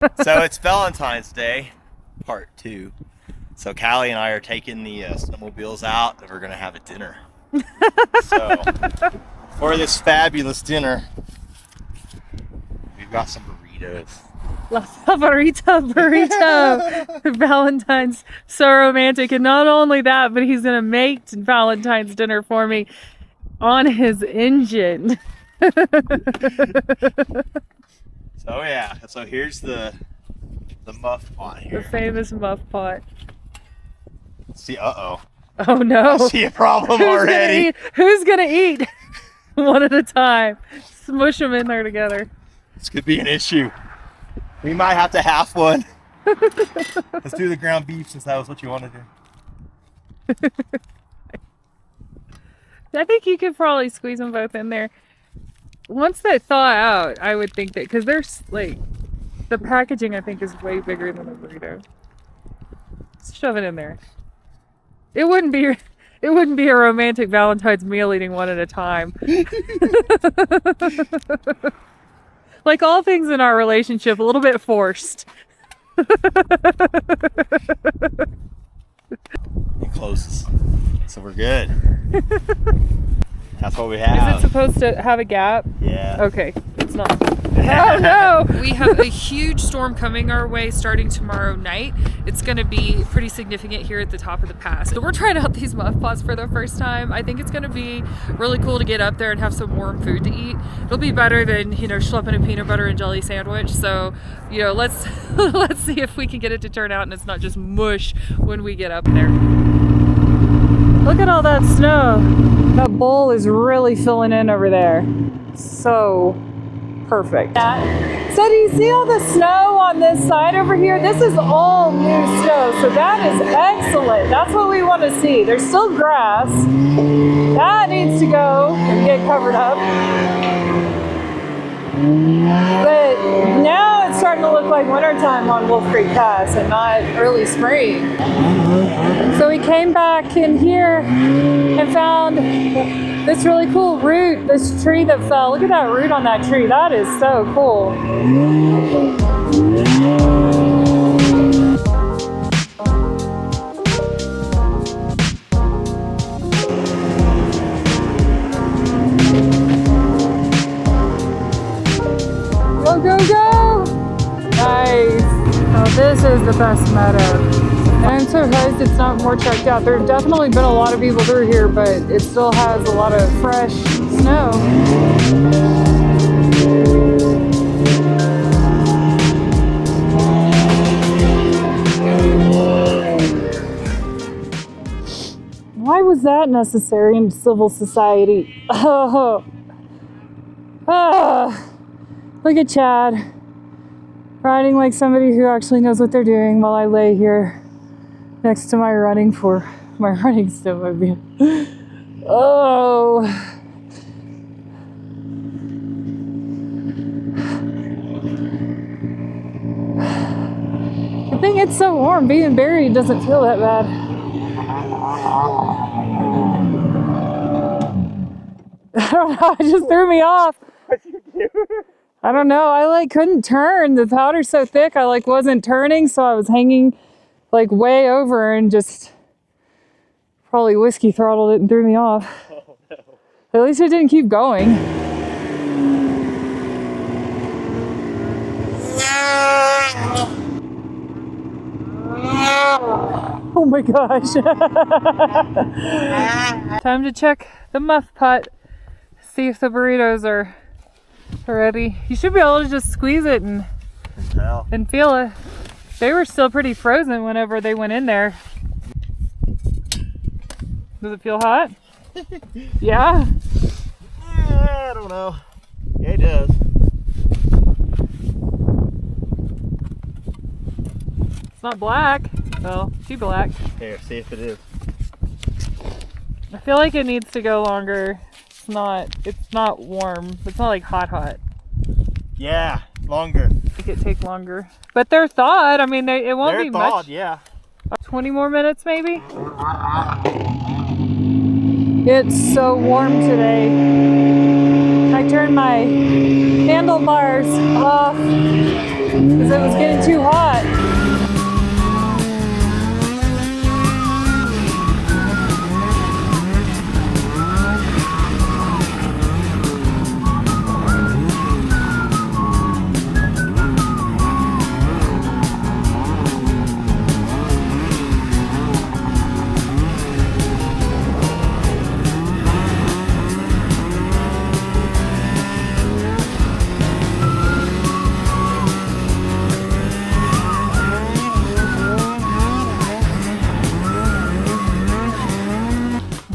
So it's Valentine's Day, part 2. So Callie and I are taking the snowmobiles out and we're gonna have a dinner. So for this fabulous dinner, we've got some burritos. La favorita burrito. Valentine's so romantic, and not only that, but he's gonna make Valentine's dinner for me on his engine. So yeah, so here's the muff pot here. The famous muff pot. See, Oh no. I see a problem already. Who's gonna eat? One at a time. Smush them in there together. This could be an issue. We might have to half one. Let's do the ground beef since that was what you wanted to do. I think you could probably squeeze them both in there. Once they thaw out, I would think that, because there's like, the packaging I think is way bigger than a burrito. Let's shove it in there. It wouldn't be a romantic Valentine's meal eating one at a time. Like all things in our relationship, a little bit forced. It closes. So we're good. That's what we have. Is it supposed to have a gap? Yeah. Okay, it's not. Oh no! We have a huge storm coming our way starting tomorrow night. It's going to be pretty significant here at the top of the pass. So we're trying out these muff pots for the first time. I think it's going to be really cool to get up there and have some warm food to eat. It'll be better than, schlepping a peanut butter and jelly sandwich. So, let's let's see if we can get it to turn out and it's not just mush when we get up there. Look at all that snow. That bowl is really filling in over there. So perfect. So do you see all the snow on this side over here? This is all new snow, so that is excellent. That's what we want to see. There's still grass. That needs to go and get covered up. But now it's starting to look like wintertime on Wolf Creek Pass and not early spring. So we came back in here and found this really cool root, this tree that fell. Look at that root on that tree. That is so cool. Go, go, go! Nice. Oh, this is the best meadow. And I'm surprised it's not more checked out. There have definitely been a lot of people through here, but it still has a lot of fresh snow. Why was that necessary in civil society? Oh. Look at Chad riding like somebody who actually knows what they're doing while I lay here next to my running snowmobile. Oh. I think it's so warm. Being buried doesn't feel that bad. I don't know. It just threw me off. What'd you do? I don't know. I couldn't turn. The powder's so thick. I wasn't turning, so I was hanging way over and just probably whiskey throttled it and threw me off. Oh no. At least it didn't keep going. Oh my gosh. Time to check the muff pot. See if the burritos are ready. You should be able to just squeeze it and feel it. They were still pretty frozen whenever they went in there. Does it feel hot? Yeah? I don't know. Yeah, it does. It's not black. Well, too black. Here, see if it is. I feel like it needs to go longer. It's not warm. It's not like hot. Yeah, longer. Make it take longer. But they're thawed. I mean, it won't be thawed, much. Yeah. 20 more minutes maybe? It's so warm today. I turned my handlebars off because it was getting too hot.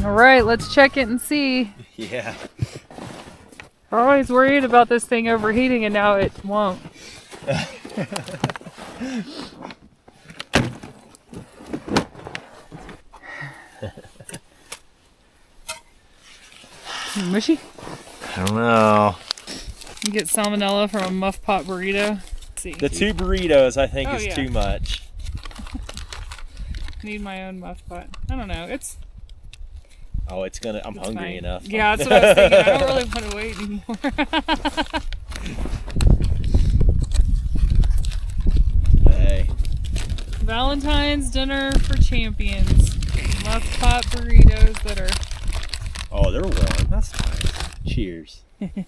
All right, let's check it and see. Yeah. We're always worried about this thing overheating, and now it won't. Mushy? I don't know. You get salmonella from a muff pot burrito. Let's see. The 2 burritos I think is yeah. too much. Need my own muff pot. I don't know. It's I'm hungry fine. enough. Yeah, that's what I was thinking. I don't really want to wait anymore. Hey. Valentine's dinner for champions. Muff pot burritos that are... Oh, they're warm. That's nice. Cheers. That's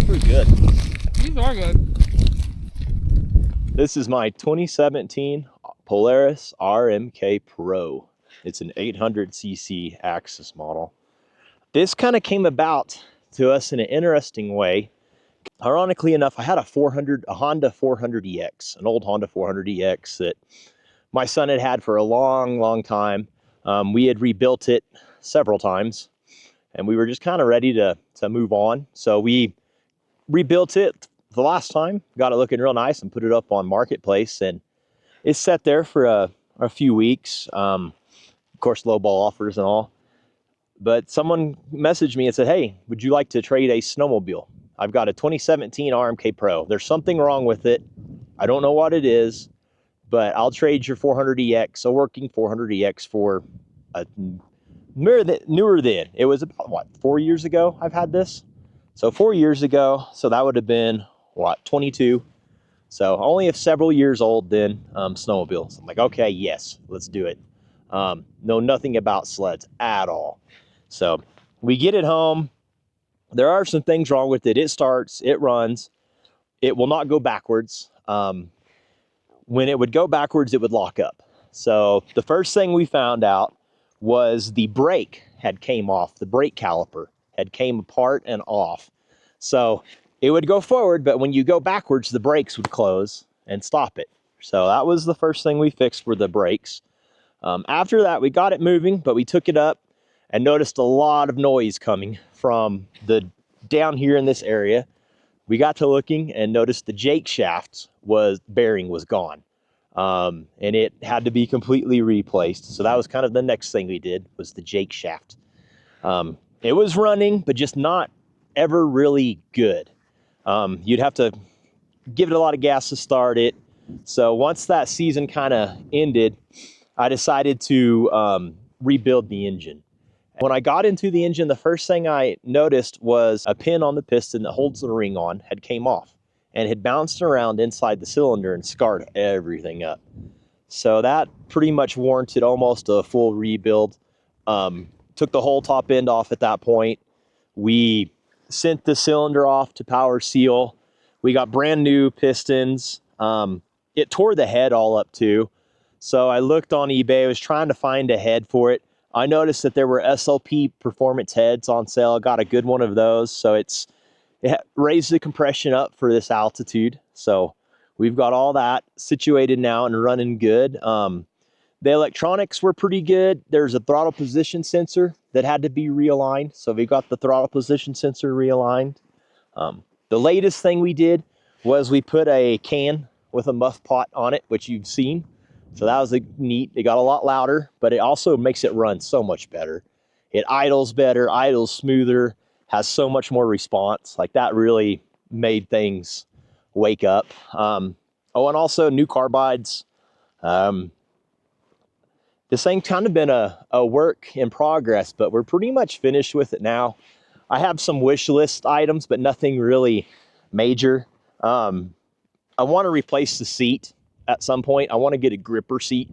pretty good. These are good. This is my 2017 Polaris RMK Pro. It's an 800cc Axis model. This kind of came about to us in an interesting way. Ironically enough, I had a Honda 400EX, an old Honda 400EX that my son had for a long time. We had rebuilt it several times, and we were just kind of ready to move on. So we rebuilt it the last time, got it looking real nice, and put it up on Marketplace, and it's sat there for a few weeks. Of course, lowball offers and all. But someone messaged me and said, "Hey, would you like to trade a snowmobile? I've got a 2017 RMK Pro. There's something wrong with it. I don't know what it is, but I'll trade your 400EX, a working 400EX, for a newer than. It was about, what, 4 years ago I've had this? So 4 years ago, so that would have been, what, 22? So only a several years old then, snowmobiles. I'm like, okay, yes, let's do it. Know nothing about sleds at all. So we get it home. There are some things wrong with it. It starts, it runs. It will not go backwards. When it would go backwards, it would lock up. So the first thing we found out was the brake had came off. The brake caliper had came apart and off. So it would go forward, but when you go backwards, the brakes would close and stop it. So that was the first thing we fixed, were the brakes. After that, we got it moving, but we took it up and noticed a lot of noise coming from the down here in this area. We got to looking and noticed the Jake shaft bearing was gone. And it had to be completely replaced. So that was kind of the next thing we did, was the Jake shaft. It was running, but just not ever really good. You'd have to give it a lot of gas to start it. So once that season kind of ended, I decided to rebuild the engine. When I got into the engine, the first thing I noticed was a pin on the piston that holds the ring on had came off and had bounced around inside the cylinder and scarred everything up. So that pretty much warranted almost a full rebuild. Took the whole top end off at that point. We sent the cylinder off to power seal. We got brand new pistons. It tore the head all up too. So I looked on eBay. I was trying to find a head for it. I noticed that there were SLP performance heads on sale. I got a good one of those. So it raised the compression up for this altitude. So we've got all that situated now and running good. The electronics were pretty good. There's a throttle position sensor that had to be realigned. So we got the throttle position sensor realigned. The latest thing we did was we put a can with a muff pot on it, which you've seen. So that was neat. It got a lot louder, but it also makes it run so much better. It idles better, idles smoother, has so much more response. Like, that really made things wake up. Oh, and also new carbides. This thing's kind of been a work in progress, but we're pretty much finished with it now. I have some wish list items, but nothing really major. I want to replace the seat at some point. I want to get a gripper seat.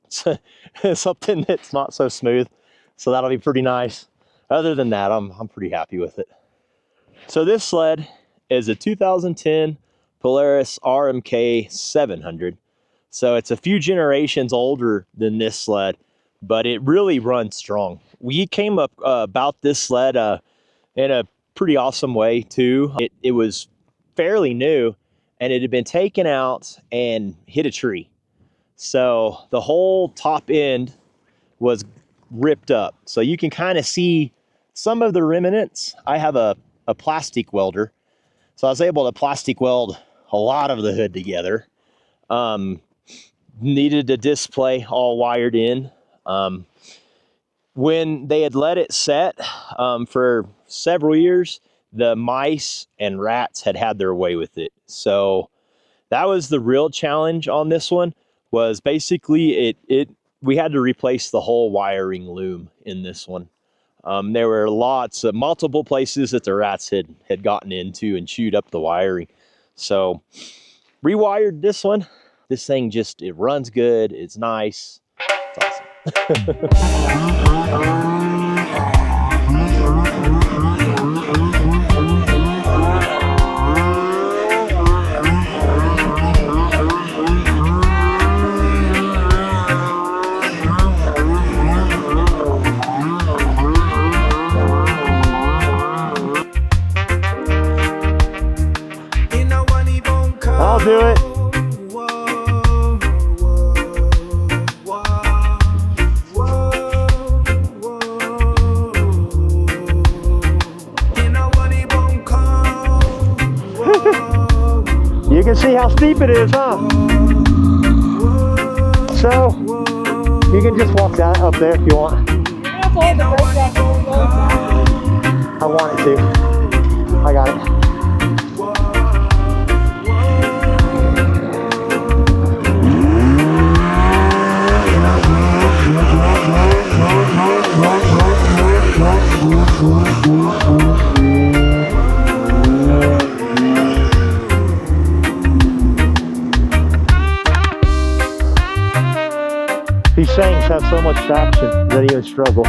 Something that's not so smooth. So that'll be pretty nice. Other than that, I'm pretty happy with it. So this sled is a 2010 Polaris RMK 700. So it's a few generations older than this sled, but it really runs strong. We came up about this sled in a pretty awesome way too. It was fairly new, and it had been taken out and hit a tree. So the whole top end was ripped up. So you can kind of see some of the remnants. I have a plastic welder. So I was able to plastic weld a lot of the hood together. Needed a display all wired in. When they had let it set for several years, the mice and rats had their way with it. So that was the real challenge on this one, was basically we had to replace the whole wiring loom in this one. There were multiple places that the rats had gotten into and chewed up the wiring. So rewired this one. This thing it runs good. It's nice. It's awesome. I'll do it. You can see how steep it is, huh? So, you can just walk down up there if you want. I want it to. I got it. These things have so much traction, they don't even struggle.